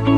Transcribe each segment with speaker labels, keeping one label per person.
Speaker 1: ¿Qué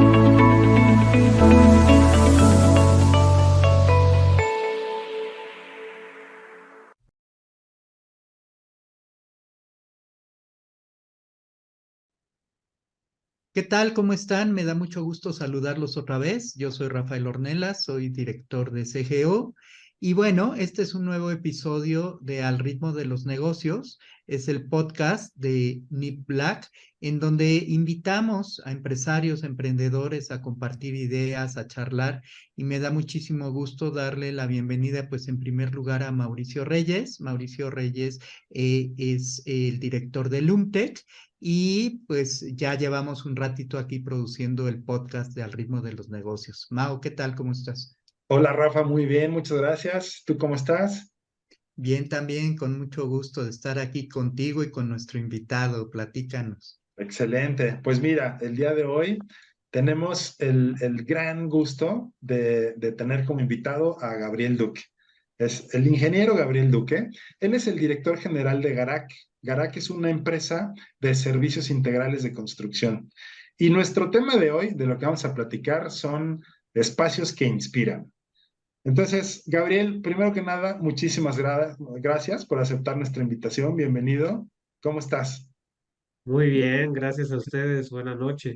Speaker 1: tal? ¿Cómo están? Me da mucho gusto saludarlos otra vez. Yo soy Rafael Ornelas, soy director de CGO. Y bueno, este es un nuevo episodio de Al ritmo de los negocios. Es el podcast de Nip Black, en donde invitamos a empresarios, emprendedores a compartir ideas, a charlar. Y me da muchísimo gusto darle la bienvenida, pues en primer lugar a Mauricio Reyes. Mauricio Reyes es el director de Lumtech. Y pues ya llevamos un ratito aquí produciendo el podcast de Al ritmo de los negocios. Mau, ¿qué tal? ¿Cómo estás?
Speaker 2: Hola Rafa, muy bien, muchas gracias. ¿Tú cómo estás?
Speaker 1: Bien, también con mucho gusto de estar aquí contigo y con nuestro invitado. Platícanos.
Speaker 2: Excelente. Pues mira, el día de hoy tenemos el gran gusto de tener como invitado a Gabriel Duque. Es el ingeniero Gabriel Duque. Él es el director general de Garac. Garac es una empresa de servicios integrales de construcción. Y nuestro tema de hoy, de lo que vamos a platicar, son espacios que inspiran. Entonces, Gabriel, primero que nada, muchísimas gracias por aceptar nuestra invitación. Bienvenido. ¿Cómo estás?
Speaker 3: Muy bien, gracias a ustedes. Buenas noches.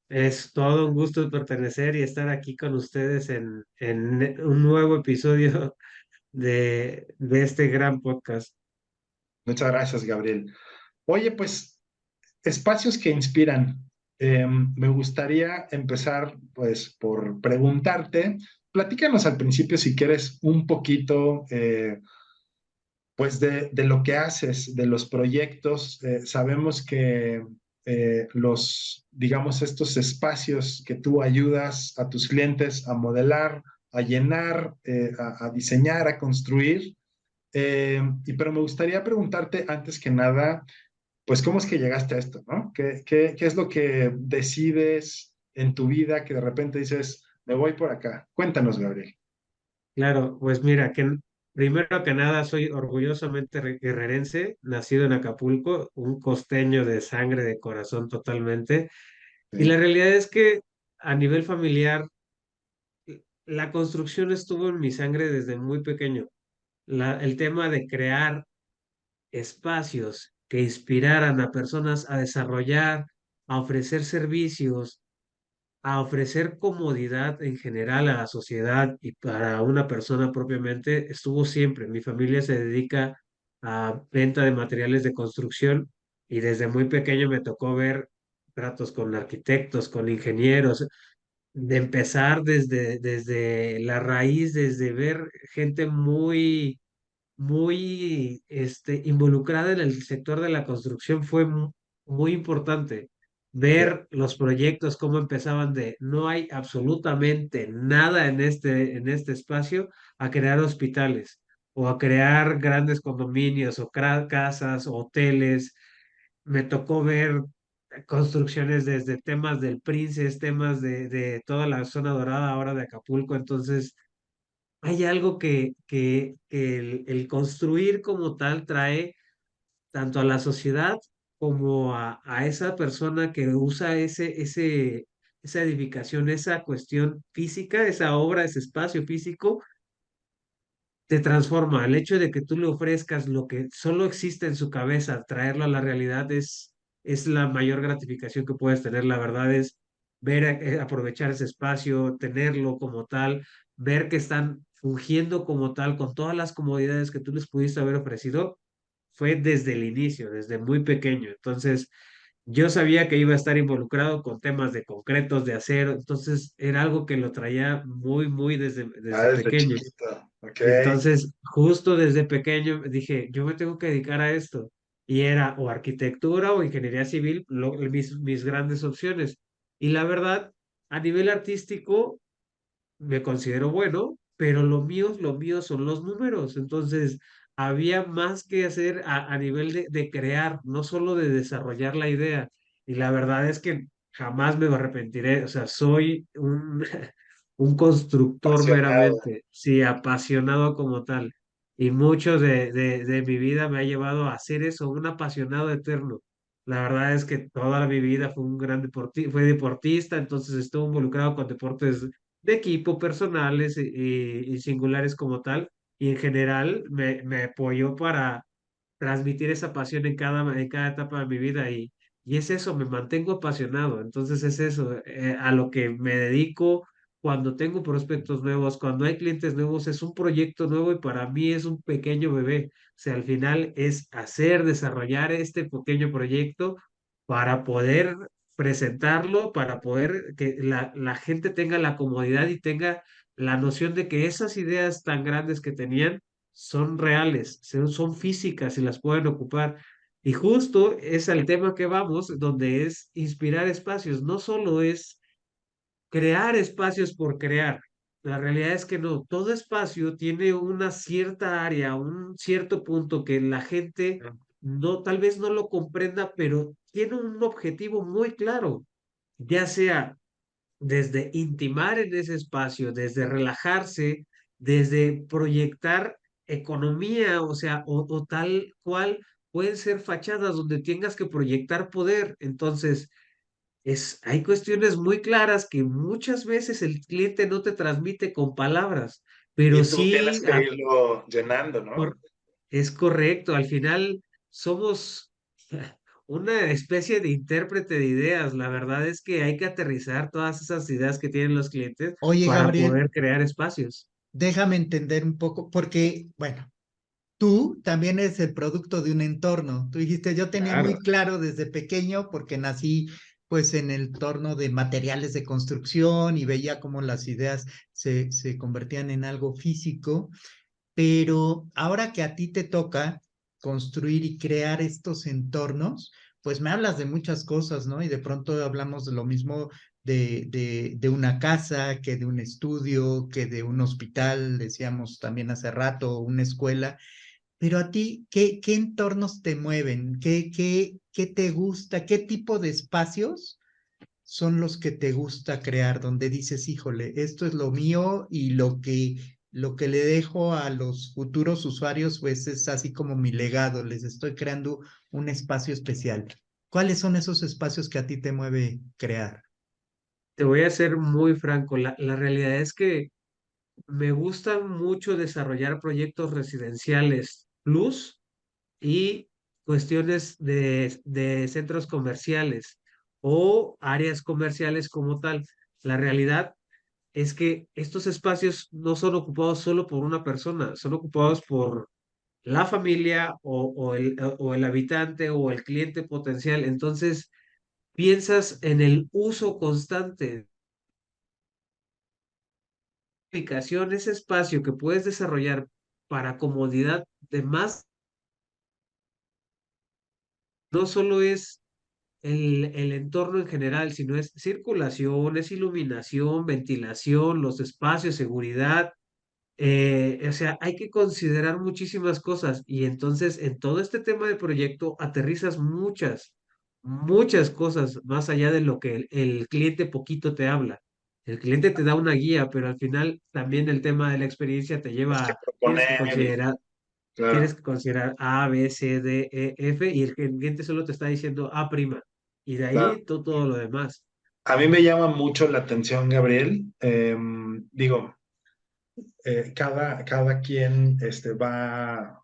Speaker 3: Es todo un gusto pertenecer y estar aquí con ustedes en un nuevo episodio de este gran podcast.
Speaker 2: Muchas gracias, Gabriel. Oye, pues, espacios que inspiran. Me gustaría empezar, pues, por preguntarte, platícanos al principio, si quieres, un poquito, pues, de lo que haces, de los proyectos. Sabemos que digamos, estos espacios que tú ayudas a tus clientes a modelar, a llenar, a diseñar, a construir. Pero me gustaría preguntarte antes que nada, pues, ¿cómo es que llegaste a esto, no? ¿Qué es lo que decides en tu vida que de repente dices, me voy por acá? Cuéntanos, Gabriel.
Speaker 3: Claro, pues mira, primero que nada soy orgullosamente guerrerense, nacido en Acapulco, un costeño de sangre, de corazón totalmente. Y la
Speaker 2: Sí,
Speaker 3: realidad es que a nivel familiar, la construcción estuvo en mi sangre desde muy pequeño. El tema de crear espacios que inspiraran a personas a desarrollar, a ofrecer servicios, a ofrecer comodidad en general a la sociedad y para una persona propiamente, estuvo siempre. Mi familia se dedica a venta de materiales de construcción y desde muy pequeño me tocó ver tratos con arquitectos, con ingenieros, de empezar desde la raíz, desde ver gente muy involucrada en el sector de la construcción. Fue muy importante
Speaker 2: ya,
Speaker 3: ver los proyectos, cómo empezaban de no hay absolutamente nada en este espacio, a crear hospitales o a crear grandes condominios o casas, hoteles. Me tocó ver construcciones desde temas del Princes, temas de toda la zona dorada ahora de Acapulco. Entonces, hay algo que el construir como tal trae tanto a la sociedad como a esa persona que usa esa edificación, esa cuestión física, esa obra, ese espacio físico, te transforma. El hecho de que tú le ofrezcas lo que solo existe en su cabeza, traerlo a la realidad es la mayor gratificación que puedes tener. La verdad es ver, aprovechar ese espacio, tenerlo como tal, ver que están fungiendo como tal con todas las comodidades que tú les pudiste haber ofrecido, fue desde el inicio, desde muy pequeño. Entonces, yo sabía que iba a estar involucrado con temas de concretos, de acero, entonces era algo que lo traía muy desde
Speaker 2: desde
Speaker 3: pequeño.
Speaker 2: chiquito. Ok,
Speaker 3: Y entonces, justo desde pequeño dije, yo me tengo que dedicar a esto. Y era o arquitectura o ingeniería civil, mis grandes opciones. Y la verdad, a nivel artístico, me considero bueno, pero lo mío son los números. Entonces, había más que hacer a nivel de crear, no solo de desarrollar la idea. Y la verdad es que jamás me arrepentiré. O sea, soy un constructor
Speaker 2: apasionado.
Speaker 3: meramente, sí, apasionado como tal. Y mucho de mi vida me ha llevado a hacer eso, un apasionado eterno. La verdad es que toda mi vida fue un gran fue deportista, entonces estuve involucrado con deportes de equipo, personales y singulares como tal, y en general me apoyó para transmitir esa pasión en cada etapa de mi vida y es eso, me mantengo apasionado, entonces es eso, a lo que me dedico cuando tengo prospectos nuevos, cuando hay clientes nuevos, es un proyecto nuevo y para mí es un pequeño bebé. O sea, al final es hacer, desarrollar este pequeño proyecto para poder presentarlo, para poder que la gente tenga la comodidad y tenga la noción de que esas ideas tan grandes que tenían son reales, son físicas y las pueden ocupar. Y justo es el tema que vamos, donde es inspirar espacios, no solo es crear espacios por crear. La realidad es que no, todo espacio tiene una cierta área, un cierto punto que la gente no, tal vez no lo comprenda, pero tiene un objetivo muy claro, ya sea desde intimar en ese espacio, desde relajarse, desde proyectar economía, o sea, o tal cual pueden ser fachadas donde tengas que proyectar poder. Entonces, hay cuestiones muy claras que muchas veces el cliente no te transmite con palabras, pero
Speaker 2: Y tú
Speaker 3: sí
Speaker 2: tienes que irlo llenando, ¿no?
Speaker 3: es correcto. Al final somos una especie de intérprete de ideas. La verdad es que hay que aterrizar todas esas ideas que tienen los clientes
Speaker 1: Oye,
Speaker 3: para
Speaker 1: Gabriel,
Speaker 3: poder crear espacios.
Speaker 1: déjame entender un poco, porque, bueno, tú también eres el producto de un entorno. Tú dijiste, yo tenía
Speaker 2: Claro.
Speaker 1: muy claro desde pequeño porque nací pues en el entorno de materiales de construcción y veía cómo las ideas se convertían en algo físico, pero ahora que a ti te toca construir y crear estos entornos, pues me hablas de muchas cosas, ¿no? Y de pronto hablamos de lo mismo de una casa, que de un estudio, que de un hospital, decíamos también hace rato, una escuela. Pero a ti, ¿qué entornos te mueven? ¿Qué te gusta? ¿Qué tipo de espacios son los que te gusta crear? Donde dices, híjole, esto es lo mío y lo que le dejo a los futuros usuarios, pues es así como mi legado, les estoy creando un espacio especial. ¿Cuáles son esos espacios que a ti te mueve crear?
Speaker 3: Te voy a ser muy franco. La realidad es que me gusta mucho desarrollar proyectos residenciales plus y cuestiones de centros comerciales o áreas comerciales como tal. La realidad es que estos espacios no son ocupados solo por una persona, son ocupados por la familia o el habitante o el cliente potencial. Entonces, piensas en el uso constante de aplicación, ese espacio que puedes desarrollar para comodidad de más, no solo es el entorno en general, sino es circulación, es iluminación, ventilación, los espacios, seguridad. O sea, hay que considerar muchísimas cosas y entonces en todo este tema de proyecto aterrizas muchas cosas más allá de lo que el cliente poquito te habla. El cliente te da una guía, pero al final también el tema de la experiencia te
Speaker 2: Tienes
Speaker 3: lleva
Speaker 2: que
Speaker 3: a,
Speaker 2: proponer y,
Speaker 3: tienes
Speaker 2: claro.
Speaker 3: que considerar A, B, C, D, E, F y el cliente solo te está diciendo A prima y de
Speaker 2: Claro.
Speaker 3: ahí todo lo demás.
Speaker 2: A mí me llama mucho la atención, Gabriel. Digo, cada quien va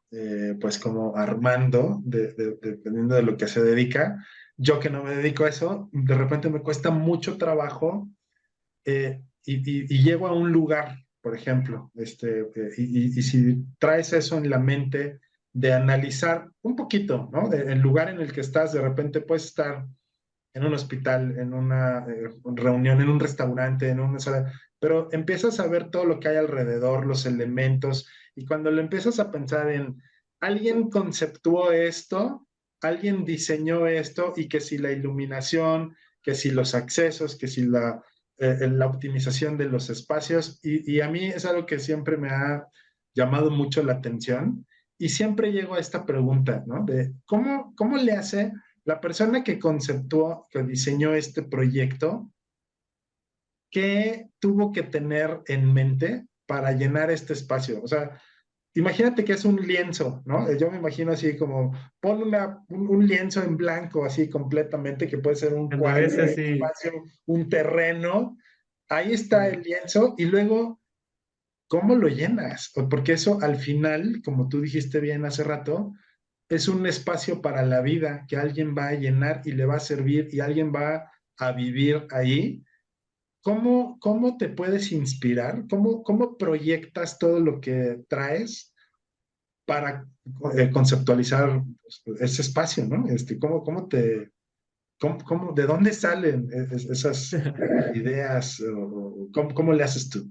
Speaker 2: pues como armando, dependiendo de lo que se dedica. Yo que no me dedico a eso, de repente me cuesta mucho trabajo y llego a un lugar, por ejemplo, y si traes eso en la mente de analizar un poquito, ¿no? El lugar en el que estás, de repente puedes estar en un hospital, en una reunión, en un restaurante, en una sala, pero empiezas a ver todo lo que hay alrededor, los elementos, y cuando lo empiezas a pensar en, alguien conceptuó esto, alguien diseñó esto, y que si la iluminación, que si los accesos, que si la optimización de los espacios, y a mí es algo que siempre me ha llamado mucho la atención, y siempre llego a esta pregunta, ¿no? De cómo le hace la persona que conceptuó, que diseñó este proyecto, ¿qué tuvo que tener en mente para llenar este espacio? O sea, imagínate que es un lienzo, ¿no? Yo me imagino así como, pon un lienzo en blanco, así completamente, que puede ser un
Speaker 3: Cuando
Speaker 2: cuadro,
Speaker 3: ves
Speaker 2: un
Speaker 3: así,
Speaker 2: espacio, un terreno. Ahí está
Speaker 3: sí,
Speaker 2: el lienzo y luego, ¿cómo lo llenas? Porque eso al final, como tú dijiste bien hace rato, es un espacio para la vida que alguien va a llenar y le va a servir y alguien va a vivir ahí. ¿Cómo te puedes inspirar? ¿Cómo proyectas todo lo que traes para conceptualizar pues, ese espacio, ¿no? ¿De dónde salen esas ideas? ¿Cómo le haces tú?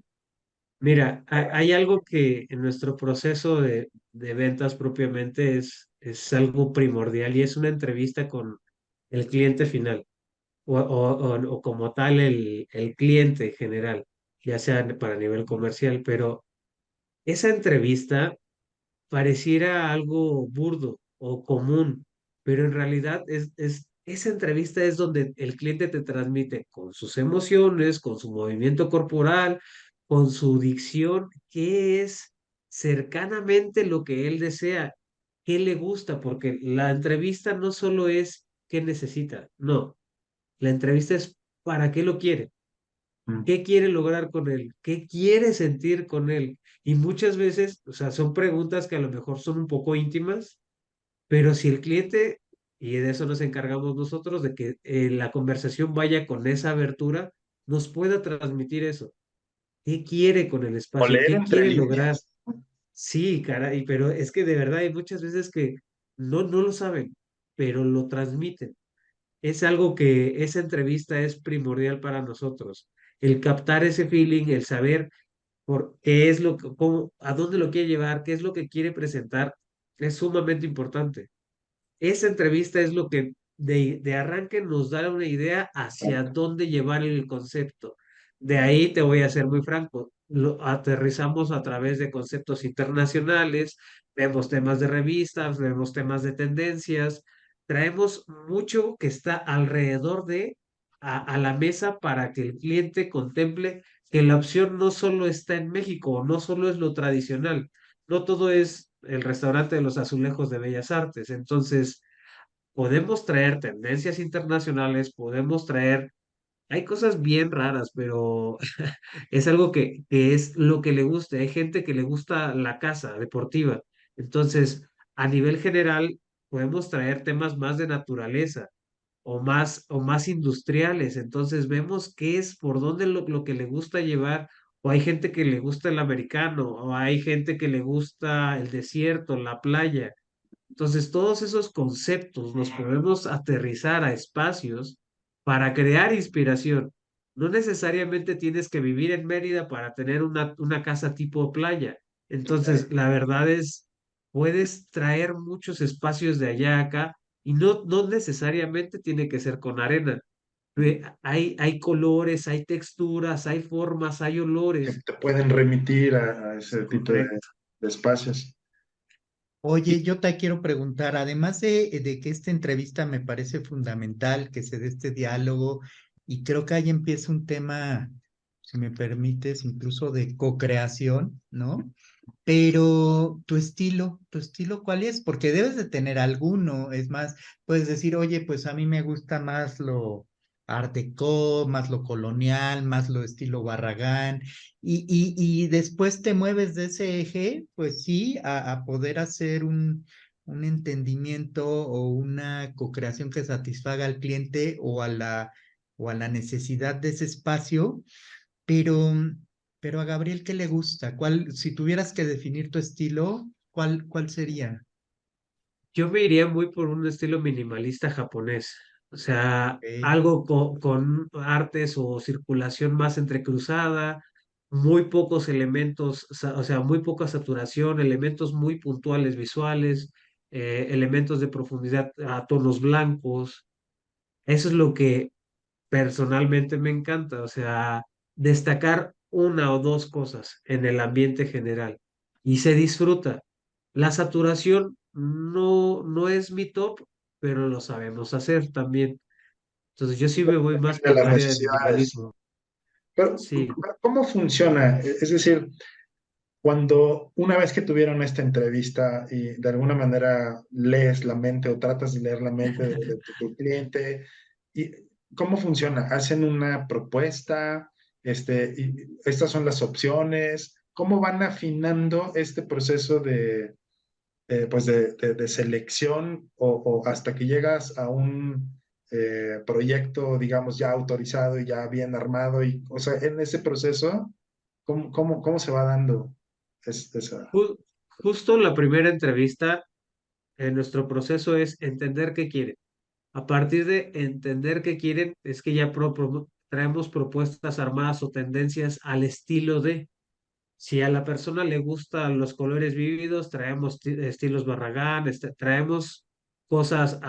Speaker 3: mira, hay algo que en nuestro proceso de ventas propiamente es algo primordial y es una entrevista con el cliente final o como tal el cliente general, ya sea para nivel comercial, pero esa entrevista pareciera algo burdo o común, pero en realidad esa entrevista es donde el cliente te transmite con sus emociones, con su movimiento corporal, con su dicción, qué es cercanamente lo que él desea, qué le gusta, porque la entrevista no solo es qué necesita, no, la entrevista es para qué lo quiere.
Speaker 2: Mm.
Speaker 3: ¿Qué quiere lograr con él? ¿Qué quiere sentir con él? Y muchas veces, o sea, son preguntas que a lo mejor son un poco íntimas, pero si el cliente, y de eso nos encargamos nosotros, de que la conversación vaya con esa abertura, nos pueda transmitir eso. ¿Qué quiere con el
Speaker 2: O
Speaker 3: espacio?
Speaker 2: leer
Speaker 3: ¿Qué
Speaker 2: entre
Speaker 3: quiere lograr?
Speaker 2: líneas.
Speaker 3: Sí, caray, pero es que de verdad hay muchas veces que no lo saben, pero lo transmiten. Es algo que esa entrevista es primordial para nosotros. El captar ese feeling, el saber por qué es lo que, cómo, a dónde lo quiere llevar, qué es lo que quiere presentar, es sumamente importante. Esa entrevista es lo que de arranque nos da una idea hacia dónde llevar el concepto. De ahí te voy a ser muy franco, lo aterrizamos a través de conceptos internacionales, vemos temas de revistas, vemos temas de tendencias, traemos mucho que está alrededor de a la mesa para que el cliente contemple que la opción no solo está en México, no solo es lo tradicional, no todo es el restaurante de los azulejos de Bellas Artes. Entonces, podemos traer tendencias internacionales, podemos traer, hay cosas bien raras, pero es algo que es lo que le gusta. Hay gente que le gusta la casa deportiva. Entonces, a nivel general, podemos traer temas más de naturaleza o más industriales. Entonces vemos qué es, por dónde lo que le gusta llevar, o hay gente que le gusta el americano, o hay gente que le gusta el desierto, la playa. Entonces todos esos conceptos los podemos aterrizar a espacios para crear inspiración. No necesariamente tienes que vivir en Mérida para tener una casa tipo playa. Entonces, la verdad es, puedes traer muchos espacios de allá a acá y no necesariamente tiene que ser con arena. Hay colores, hay texturas, hay formas, hay
Speaker 2: Que
Speaker 3: olores.
Speaker 2: te pueden remitir a ese tipo
Speaker 3: Correcto.
Speaker 2: de espacios.
Speaker 1: Oye, yo te quiero preguntar, además de que esta entrevista me parece fundamental, que se dé este diálogo, y creo que ahí empieza un tema, si me permites, incluso de co-creación, ¿no? Pero tu estilo, ¿cuál es? Porque debes de tener alguno, es más, puedes decir, oye, pues a mí me gusta más lo art déco, más lo colonial, más lo estilo Barragán, y después te mueves de ese eje, pues sí, a poder hacer un entendimiento o una co-creación que satisfaga al cliente o a la necesidad de ese espacio, pero, pero a Gabriel, ¿qué le gusta? Si tuvieras que definir tu estilo, ¿cuál sería?
Speaker 3: Yo me iría muy por un estilo minimalista japonés, o sea,
Speaker 1: Ok.
Speaker 3: algo con artes o circulación más entrecruzada, muy pocos elementos, o sea, muy poca saturación, elementos muy puntuales visuales, elementos de profundidad a tonos blancos. Eso es lo que personalmente me encanta, o sea, destacar una o dos cosas en el ambiente general y se disfruta. La saturación no es mi top, pero lo sabemos hacer también. Entonces yo sí me voy más
Speaker 2: De
Speaker 3: por
Speaker 2: las
Speaker 3: el área de
Speaker 2: necesidades.
Speaker 3: minimalismo.
Speaker 2: Pero,
Speaker 3: Sí.
Speaker 2: ¿cómo funciona? Es decir, Cuando una vez que tuvieron esta entrevista y de alguna manera lees la mente o tratas de leer la mente de tu cliente, y ¿cómo funciona? ¿Hacen una propuesta? Y estas son las opciones. ¿Cómo van afinando este proceso pues de selección o hasta que llegas a un proyecto, digamos, ya autorizado y ya bien armado? Y, o sea, en ese proceso, ¿cómo se va dando esa?
Speaker 3: Ju- Justo la primera entrevista en nuestro proceso es entender qué quieren. A partir de entender qué quieren, es que ya traemos propuestas armadas o tendencias al estilo de. Si a la persona le gustan los colores vívidos, traemos estilos Barragán, traemos cosas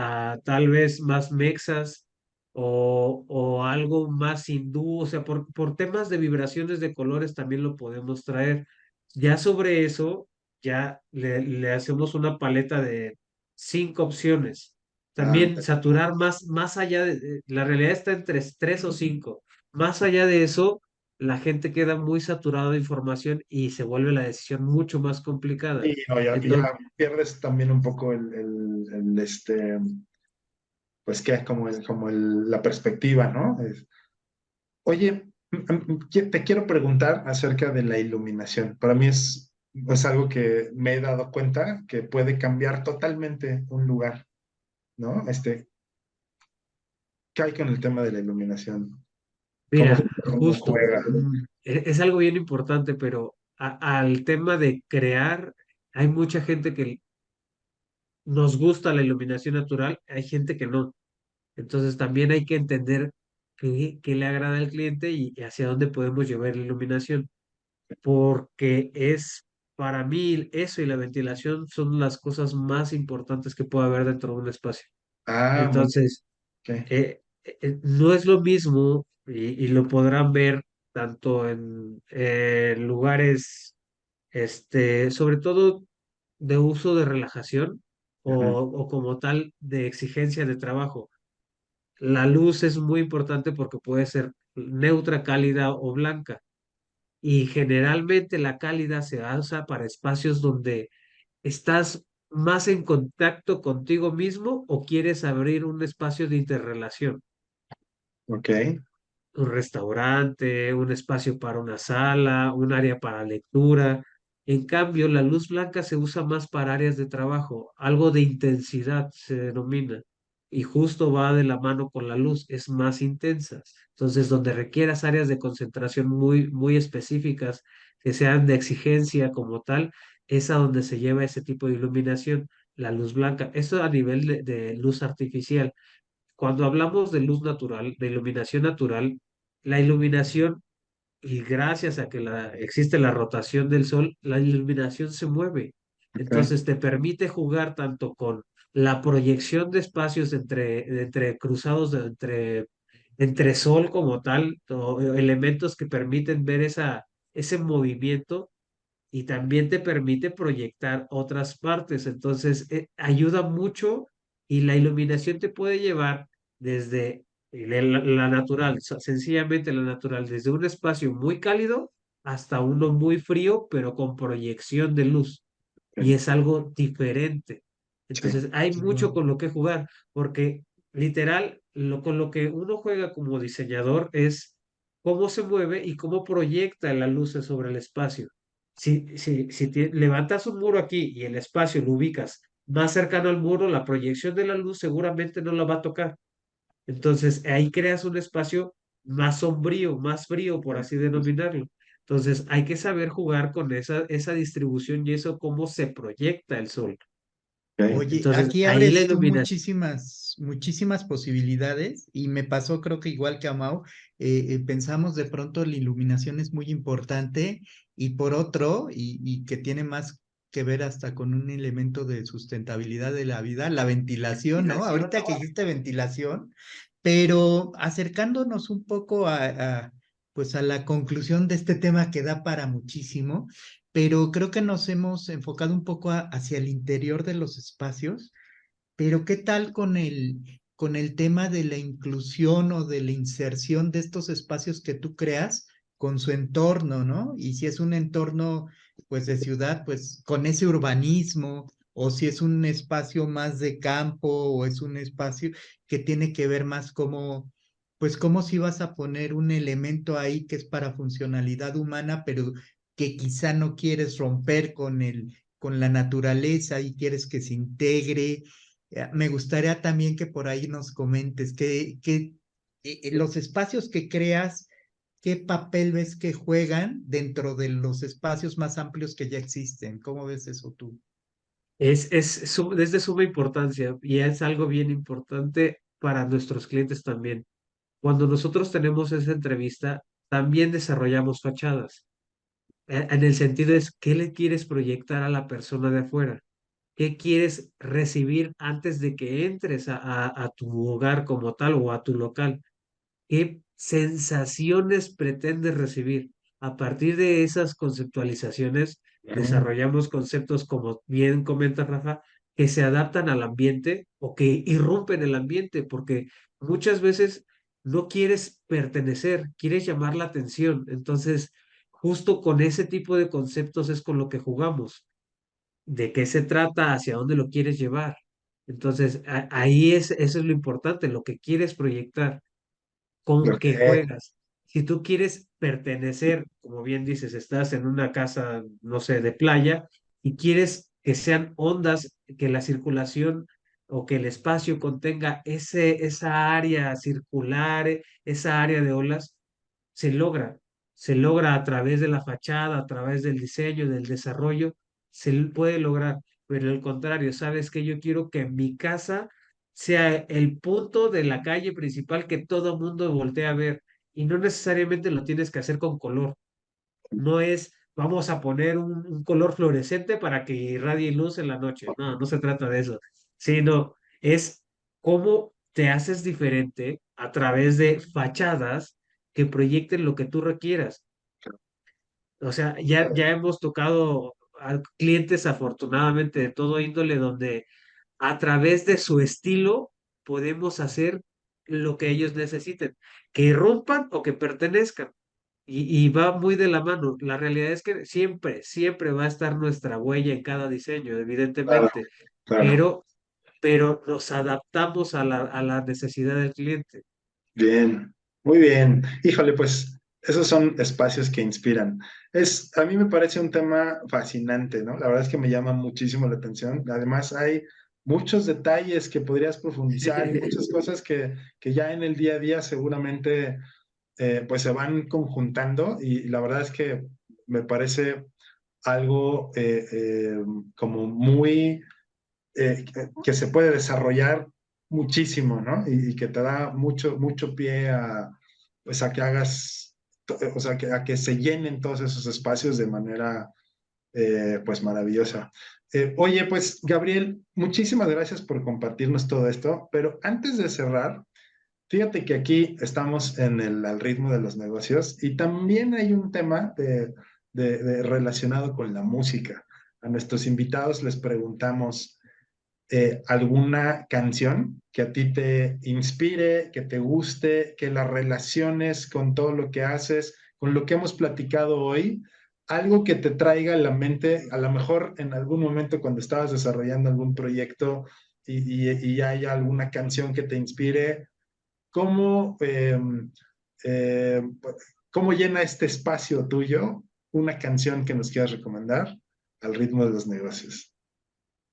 Speaker 3: tal vez más mexas o algo más hindú, o sea, por temas de vibraciones de colores también lo podemos traer. Ya sobre eso, ya le hacemos una paleta de 5 opciones.
Speaker 2: Ah,
Speaker 3: También saturar más allá la realidad está entre 3 o 5. Más allá de eso la gente queda muy saturada de información y se vuelve la decisión mucho más complicada.
Speaker 2: y no, ya
Speaker 3: Entonces,
Speaker 2: pierdes también un poco pues que es la perspectiva, ¿no? Oye, te quiero preguntar acerca de la iluminación. Para mí es algo que me he dado cuenta que puede cambiar totalmente un lugar, ¿no? ¿Qué hay con el tema de la iluminación? ¿Cómo,
Speaker 3: mira,
Speaker 2: cómo
Speaker 3: justo,
Speaker 2: juega?
Speaker 3: es algo bien importante, pero al tema de crear, hay mucha gente que nos gusta la iluminación natural, hay gente que no. Entonces también hay que entender qué le agrada al cliente y hacia dónde podemos llevar la iluminación, porque para mí, eso y la ventilación son las cosas más importantes que puede haber dentro de un espacio.
Speaker 2: Ah, muy
Speaker 3: Entonces,
Speaker 2: bien.
Speaker 3: no es lo mismo y lo podrán ver tanto en lugares, sobre todo de uso de relajación
Speaker 2: Ajá,
Speaker 3: o como tal de exigencia de trabajo. La luz es muy importante porque puede ser neutra, cálida o blanca. Y generalmente la cálida se usa para espacios donde estás más en contacto contigo mismo o quieres abrir un espacio de interrelación.
Speaker 2: ok,
Speaker 3: Un restaurante, un espacio para una sala, un área para lectura. En cambio, la luz blanca se usa más para áreas de trabajo, algo de intensidad se denomina, y justo va de la mano con la luz, es más intensa. Entonces, donde requieras áreas de concentración muy específicas, que sean de exigencia como tal, es a donde se lleva ese tipo de iluminación, la luz blanca. Eso a nivel de luz artificial. Cuando hablamos de luz natural, de iluminación natural, la iluminación, y gracias a que existe la rotación del sol, la iluminación se mueve.
Speaker 2: ok.
Speaker 3: Entonces te permite jugar tanto con la proyección de espacios entre cruzados, entre sol como tal, o elementos que permiten ver ese movimiento y también te permite proyectar otras partes. Entonces, ayuda mucho y la iluminación te puede llevar desde la natural, sencillamente la natural, desde un espacio muy cálido hasta uno muy frío, pero con proyección de luz. Y
Speaker 2: Ok,
Speaker 3: es algo diferente.
Speaker 2: sí,
Speaker 3: Entonces, hay mucho
Speaker 1: Wow.
Speaker 3: con lo que jugar, porque literal, con lo que uno juega como diseñador es cómo se mueve y cómo proyecta las luces sobre el espacio. Si levantas un muro aquí y el espacio lo ubicas más cercano al muro, la proyección de la luz seguramente no la va a tocar. Entonces ahí creas un espacio más sombrío, más frío, por así denominarlo. Entonces hay que saber jugar con esa distribución y eso cómo se proyecta el sol.
Speaker 2: ok,
Speaker 1: Oye,
Speaker 3: Entonces
Speaker 1: aquí
Speaker 3: ahí la
Speaker 1: abres tú
Speaker 3: iluminación.
Speaker 1: muchísimas posibilidades y me pasó creo que igual que a Mau, pensamos de pronto la iluminación es muy importante y por otro, y que tiene más que ver hasta con un elemento de sustentabilidad de la vida, la ventilación, ¿no? Ahorita que dijiste ventilación, pero acercándonos un poco pues a la conclusión de este tema que da para muchísimo, pero creo que nos hemos enfocado un poco hacia el interior de los espacios, pero ¿qué tal con el tema de la inclusión o de la inserción de estos espacios que tú creas con su entorno, ¿no? Y si es un entorno pues de ciudad, pues con ese urbanismo, o si es un espacio más de campo, o es un espacio que tiene que ver más como, pues como si vas a poner un elemento ahí que es para funcionalidad humana, pero que quizá no quieres romper con la naturaleza y quieres que se integre. Me gustaría también que por ahí nos comentes que los espacios que creas, ¿qué papel ves que juegan dentro de los espacios más amplios que ya existen? ¿Cómo ves eso tú?
Speaker 3: Es de suma importancia y es algo bien importante para nuestros clientes también. Cuando nosotros tenemos esa entrevista, también desarrollamos fachadas. En el sentido es, ¿qué le quieres proyectar a la persona de afuera? ¿Qué quieres recibir antes de que entres a tu hogar como tal o a tu local? ¿Qué sensaciones pretendes recibir? A partir de esas conceptualizaciones,
Speaker 2: Mm,
Speaker 3: desarrollamos conceptos, como bien comenta Rafa, que se adaptan al ambiente o que irrumpen el ambiente, porque muchas veces no quieres pertenecer, quieres llamar la atención. Entonces, justo con ese tipo de conceptos es con lo que jugamos. ¿De qué se trata? ¿Hacia dónde lo quieres llevar? Entonces, ahí eso es lo importante, lo que quieres proyectar, con
Speaker 2: ok,
Speaker 3: qué juegas. Si tú quieres pertenecer, como bien dices, estás en una casa, no sé, de playa y quieres que sean ondas, que la circulación o que el espacio contenga esa área circular, esa área de olas, se logra. Se logra a través de la fachada, a través del diseño, del desarrollo, puede lograr. Pero al contrario, ¿sabes que yo quiero que mi casa sea el punto de la calle principal que todo mundo voltea a ver? Y no necesariamente lo tienes que hacer con color. No es, vamos a poner un color fluorescente para que irradie luz en la noche. No, no se trata de eso. Sino es cómo te haces diferente a través de fachadas que proyecten lo que tú requieras. O sea, ya hemos tocado a clientes afortunadamente de todo índole, donde a través de su estilo podemos hacer lo que ellos necesiten, que irrumpan o que pertenezcan. Y va muy de la mano. La realidad es que siempre, siempre va a estar nuestra huella en cada diseño,
Speaker 2: claro,
Speaker 3: evidentemente,
Speaker 2: claro.
Speaker 3: pero, nos adaptamos a la necesidad del cliente.
Speaker 2: Bien, muy bien. Híjole, pues esos son espacios que inspiran. A mí me parece un tema fascinante, ¿no? La verdad es que me llama muchísimo la atención. Además, hay muchos detalles que podrías profundizar y muchas cosas que ya en el día a día seguramente pues se van conjuntando y la verdad es que me parece algo como muy que se puede desarrollar muchísimo, ¿no? Y que te da mucho, mucho pie a, pues a que hagas, o sea, a que se llenen todos esos espacios de manera, pues, maravillosa. Oye, pues, Gabriel, muchísimas gracias por compartirnos todo esto, pero antes de cerrar, fíjate que aquí estamos en el al ritmo de los negocios y también hay un tema relacionado con la música. A nuestros invitados les preguntamos, alguna canción que a ti te inspire, que te guste, que la relaciones con todo lo que haces, con lo que hemos platicado hoy, algo que te traiga a la mente, a lo mejor en algún momento cuando estabas desarrollando algún proyecto y hay alguna canción que te inspire, ¿cómo, eh, cómo llena este espacio tuyo una canción que nos quieras recomendar al ritmo de los negocios?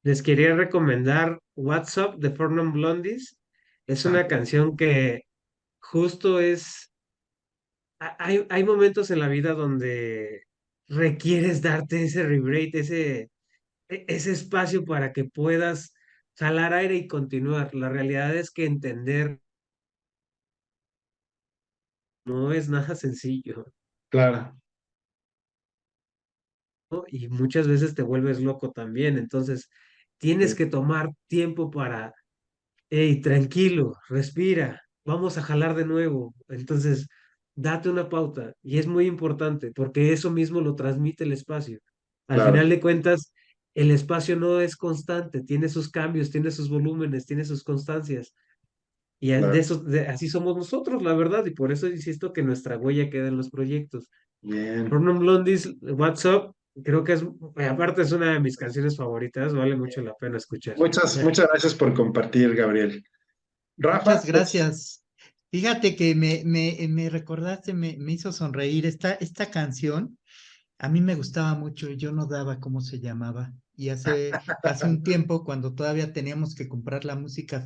Speaker 3: Les quería recomendar WhatsApp de Four Non Blondies. Es
Speaker 2: Ah,
Speaker 3: una canción que justo es, hay momentos en la vida donde requieres darte ese rebreak, ese espacio para que puedas jalar aire y continuar. La realidad es que entender no es nada sencillo,
Speaker 2: claro.
Speaker 3: ¿no? Y muchas veces te vuelves loco también. Entonces, tienes que tomar tiempo para, hey, tranquilo, respira, vamos a jalar de nuevo. Entonces, date una pauta. Y es muy importante porque eso mismo lo transmite el espacio. Al
Speaker 2: Claro,
Speaker 3: final de cuentas, el espacio no es constante, tiene sus cambios, tiene sus volúmenes, tiene sus constancias. Y
Speaker 2: claro.
Speaker 3: así somos nosotros, la verdad. Y por eso insisto que nuestra huella queda en los proyectos.
Speaker 2: Bien.
Speaker 3: Ronan Blondis, WhatsApp, Creo que aparte es una de mis canciones favoritas, vale mucho la pena escuchar.
Speaker 2: Muchas gracias por compartir, Gabriel.
Speaker 1: Muchas
Speaker 2: Rafa, pues
Speaker 1: gracias. Fíjate que me recordaste, me hizo sonreír esta canción. A mí me gustaba mucho, yo no daba cómo se llamaba. Y hace un tiempo, cuando todavía teníamos que comprar la música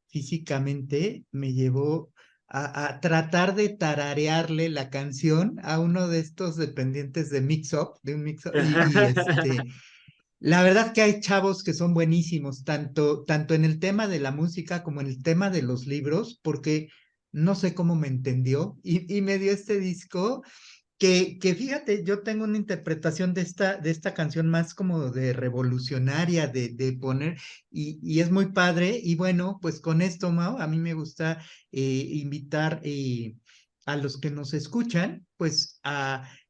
Speaker 1: físicamente, me llevó a tratar de tararearle la canción a uno de estos dependientes de Mix Up, de un Mix Up, la verdad que hay chavos que son buenísimos, tanto en el tema de la música como en el tema de los libros, porque no sé cómo me entendió y me dio este disco que fíjate, yo tengo una interpretación de esta canción más como de revolucionaria, de poner, y es muy padre. Y bueno, pues con esto, Mau, a mí me gusta invitar a los que nos escuchan, pues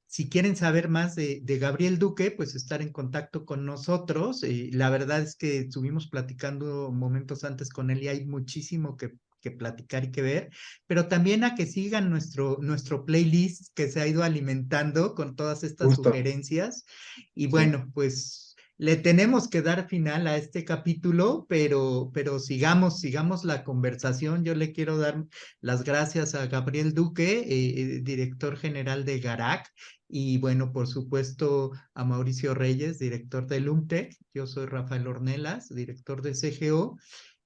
Speaker 1: si quieren saber más de Gabriel Duque, pues estar en contacto con nosotros. La verdad es que estuvimos platicando momentos antes con él y hay muchísimo que platicar y que ver, pero también a que sigan nuestro playlist que se ha ido alimentando con todas estas
Speaker 2: justo,
Speaker 1: sugerencias. Y
Speaker 2: sí.
Speaker 1: bueno, pues le tenemos que dar final a este capítulo, pero sigamos la conversación. Yo le quiero dar las gracias a Gabriel Duque, director general de Garac, y bueno, por supuesto a Mauricio Reyes, director de Lumtech. Yo soy Rafael Ornelas, director de CGO,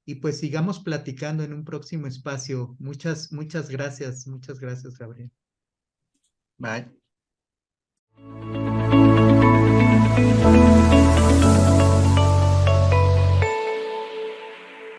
Speaker 1: y pues sigamos platicando en un próximo espacio. Muchas gracias, Gabriel. Bye.